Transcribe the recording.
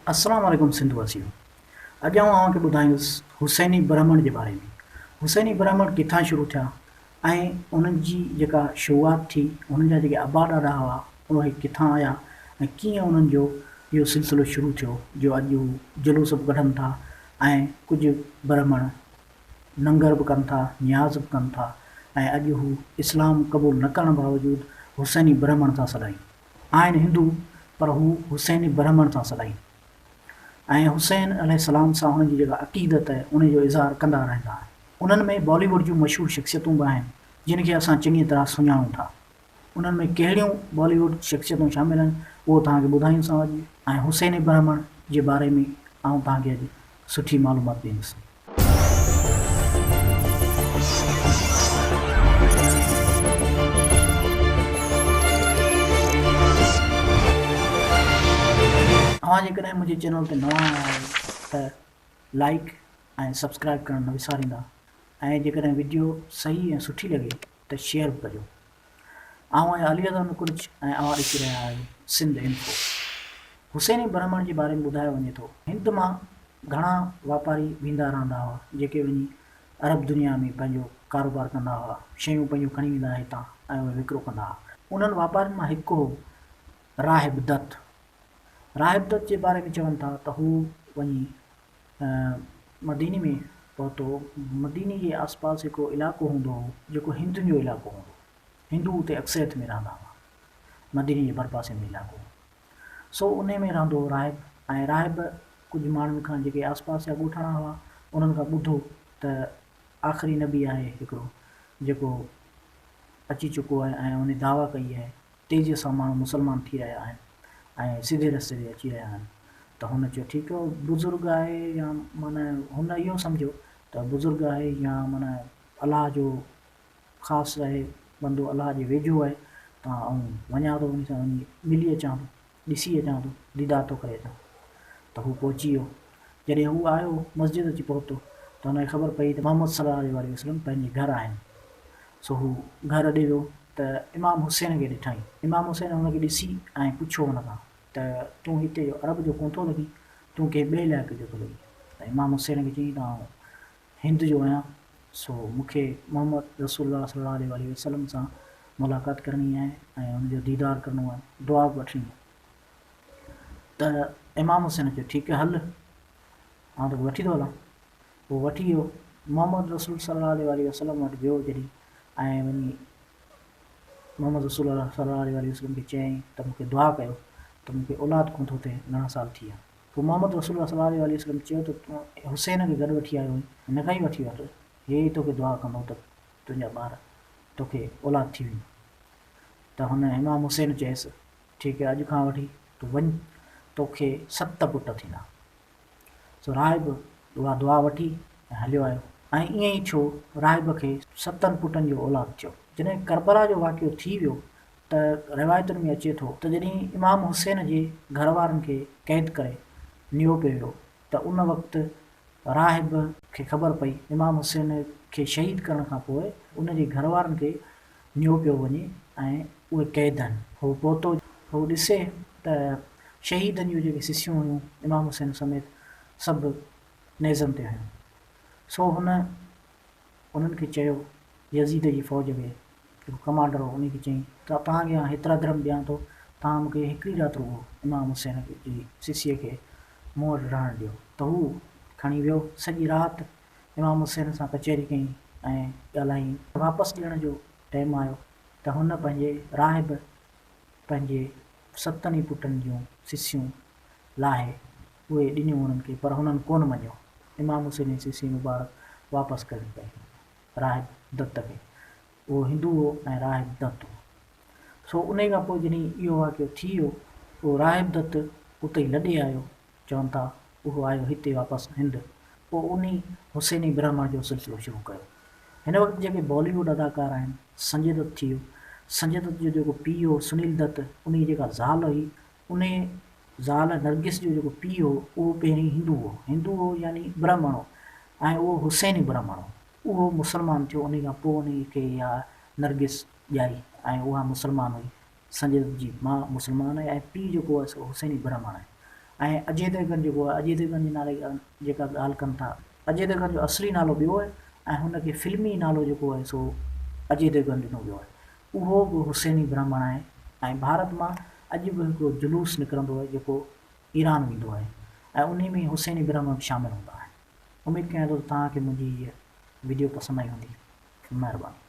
अस्सलाम वालेकुम सिंधवासियों। अॼु आउं तव्हांखे ॿुधाईंदुसि हुसैनी ब्राह्मण जे बारे में। हुसैनी ब्राह्मण किथां शुरू थिया ऐं उन्हनि जी जेका शुरूआति थी, उन्हनि जा जेके आबा ॾाॾा हुआ उहे किथां आया ऐं कीअं उन्हनि जो इहो सिलसिलो शुरू थियो जो अॼु हू जुलूस बि कढनि था ऐं कुझु ब्राह्मण लंगर बि कनि था, न्याज़ बि कनि था ऐं अॼु हू इस्लाम क़बूल न करण बावजूदि हुसैनी ब्राह्मण था सॾाइनि। आहिनि हिंदू पर हू हुसैनी ब्राह्मण था सॾाइनि ऐं हुसैन अलैहिस्सलाम सां हुननि जी जेका अक़ीदत आहे उन जो इज़हार कंदा रहंदा आहिनि। उन्हनि में बॉलीवुड जूं मशहूरु शख़्सियतूं बि आहिनि जिन खे असां चङी तरह सुञाणूं था। उन्हनि में कहिड़ियूं बॉलीवुड शख़्सियतूं शामिल आहिनि उहो तव्हांखे ॿुधाईंदुसि अॼु, ऐं हुसैनी ब्राह्मण जे बारे में आउं तव्हांखे अॼु सुठी मालूमात ॾींदुसि। तव्हां जेकॾहिं मुंहिंजे चैनल ते नवां आया आहियो त लाइक ऐं सब्सक्राइब करणु न विसारींदा ऐं जेकॾहिं वीडियो सही ऐं सुठी लॻे त शेयर बि कजो। आउं आहियां अली अज़म कुर्च ऐं अवां ॾिसी रहिया आहियो सिंध इंफो। हुसैनी ब्राह्मण जे बारे में ॿुधायो वञे थो, हिंद मां घणा वापारी वेंदा रहंदा हुआ जेके वञी अरब दुनिया में पंहिंजो कारोबार कंदा हुआ, शयूं पंहिंजूं खणी वेंदा हुआ हितां ऐं उहे विकिरो कंदा हुआ। उन्हनि वापारियुनि मां हिकु हो राहिब दत्त। राहिब दत्त जे बारे में चवनि था त हू वञी मदीने में पहुतो। मदीने जे आसपास हिकिड़ो इलाइक़ो हूंदो हो जेको हिंदुनि जो इलाइक़ो हूंदो। हिंदू उते अक्सरियत में रहंदा हुआ, मदीने जे भरपासे में इलाइक़ो। सो उन में रहंदो हो राहिब। ऐं राहिब कुझु माण्हुनि खां जेके आसपास जा ॻोठाणा हुआ उन्हनि खां ॿुधो त आख़िरी नबी आहे हिकिड़ो जेको अची चुको आहे ऐं उन दावा कई आहे, तेज़ीअ सां माण्हू मुस्लमान थी रहिया आहिनि ऐं सिधे रस्ते ते अची रहिया आहिनि। त हुन चयो ठीकु आहे, बुज़ुर्ग आहे या माना हुन इहो सम्झो त बुज़ुर्ग आहे या माना अलाह जो ख़ासि आहे, बंदो अलाह जे वेझो आहे, त ऐं वञा थो, उन सां वञी मिली अचां थो, ॾिसी अचां थो, दीदार थो करे अचां। त हू पहुची वियो। जॾहिं हू आयो मस्जिद अची पहुतो त हुनखे ख़बर पई त मोहम्मद सल्लल्लाहु अलैहि वसल्लम पंहिंजे घरु आहिनि। सो हू घरु ॾे वियो त इमाम हुसैन खे ॾिठईं। इमाम हुसैन हुनखे ॾिसी ऐं पुछो हुन खां त तूं हिते जो अरब जो कोन थो लॻी, तूं कंहिं ॿिए इलाइक़े जो थो लॻी। त इमाम हुसैन खे चयईं त आउं हिंद जो आहियां, सो मूंखे मोहम्मद रसूलुल्लाह सल्लल्लाहु अलैहि वसल्लम सां मुलाक़ात करणी आहे ऐं हुनजो दीदार करिणो आहे, दुआ बि वठणी आहे। त इमाम हुसैन चयो ठीकु आहे, हल आउं तोखे वठी थो हलां। पोइ वठी वियो, मोहम्मद रसूल सल्लल्लाहु अलैहि वसल्लम वटि वियो जॾहिं ऐं वञी मोहम्मद रसूल सल्लल्लाहु अलैहि वसल्लम खे चयईं त मूंखे दुआ कयो त मूंखे औलाद कोन थो थिए, घणा साल थी विया। पोइ मोहम्मद रसूल सल्लल्लाहु अलैहि वसल्लम चयो त तूं हुसैन खे गॾु वठी आयो आहीं, हिन खां ई वठी वठि, हे ई तोखे दुआ कंदो त तुंहिंजा ॿार तोखे औलाद थी वेंदी। त हुन इमाम हुसैन चयसि ठीकु आहे, अॼु खां वठी तूं वञ, तोखे 7 पुट थींदा। सो राहिब उहा दुआ वठी ऐं हलियो आयो। ऐं ईअं ई थियो, राहिब खे 7 पुटनि जो औलाद थियो। जॾहिं करबला जो वाक़ियो थी वियो त रिवायतुनि में अचे थो त जॾहिं इमाम हुसैन जे घर वारनि खे क़ैद करे नियो पियो वियो त उन वक़्तु राहिब खे ख़बर पई इमाम हुसैन खे शहीद करण खां पोइ उन जे घर वारनि खे नियो पियो वञे ऐं उहे क़ैद आहिनि। हू पहुतो, हू ॾिसे त शहीदनि जूं जेके सिसियूं हुयूं इमाम हुसैन समेत सभु नेज़नि ते हुयूं। सो उन्हनि खे चयो, यज़ीद जी फ़ौज खे जेको कमांडर हो उन खे चयईं त तव्हांखे हेतिरा दिरहम ॾियां थो, तव्हां मूंखे हिकिड़ी राति रुॻो इमाम हुसैन जी सिसीअ खे मूं वटि रहणु ॾियो। त हू खणी वियो, सॼी राति इमाम हुसैन सां कचहरी कई ऐं ॻाल्हाई। वापसि ॾियण जो टाइम आयो त हुन पंहिंजे राहिब पंहिंजे 7 ई पुटनि जूं सिसियूं लाहे उहे ॾिनियूं हुननि खे, पर हुननि कोन मञियो। इमाम हुसैन जी सिसी मुबारक वापसि करणी पई राहिब दत्त खे। उहो हिंदू हो ऐं राहिब दत्त हो। सो उन खां पोइ जॾहिं इहो वाक़ियो थी वियो, उहो राहिब दत्त उते ई लॾे आयो, चवनि था उहो आयो हिते वापसि हिंद। पोइ उन हुसैनी ब्राह्मण जो सिलसिलो शुरू कयो। हिन वक़्तु जेके बॉलीवुड अदाकार आहिनि, संजय दत्त थी वियो, संजय दत्त जो जेको पीउ हो सुनील दत्त, उन जी जेका ज़ाल हुई, उन ज़ाल नरगिस जो जेको पीउ हो उहो पहिरीं हिंदू हो यानी ब्राह्मण हो, ऐं उहो हुसैनी ब्राह्मण हो। उहो मुस्लमान थियो, उन खां पोइ उन खे इहा नरगिस ॼाई ऐं उहा मुस्लमान हुई। संजय दत्त जी मां मुस्लमान आहे ऐं पीउ जेको आहे सो हुसैनी ब्राह्मण आहे। ऐं अजय देवगन जेको आहे, अजय देवगन जे नाले जेका ॻाल्हि कनि था, अजय देवगन जो असली नालो ॿियो आहे ऐं हुनखे फिल्मी नालो जेको आहे सो अजय देवगन ॾिनो वियो आहे। उहो बि हुसैनी ब्राह्मण आहे ऐं भारत मां अॼु बि हिकिड़ो जुलूस निकिरंदो आहे जेको ईरान वेंदो आहे ऐं उन में हुसैनी ब्राह्मण बि शामिलु हूंदा आहिनि। उमेदु कयां थो तव्हांखे मुंहिंजी हीअ वीडियो पसंदि आई हूंदी। महिरबानी।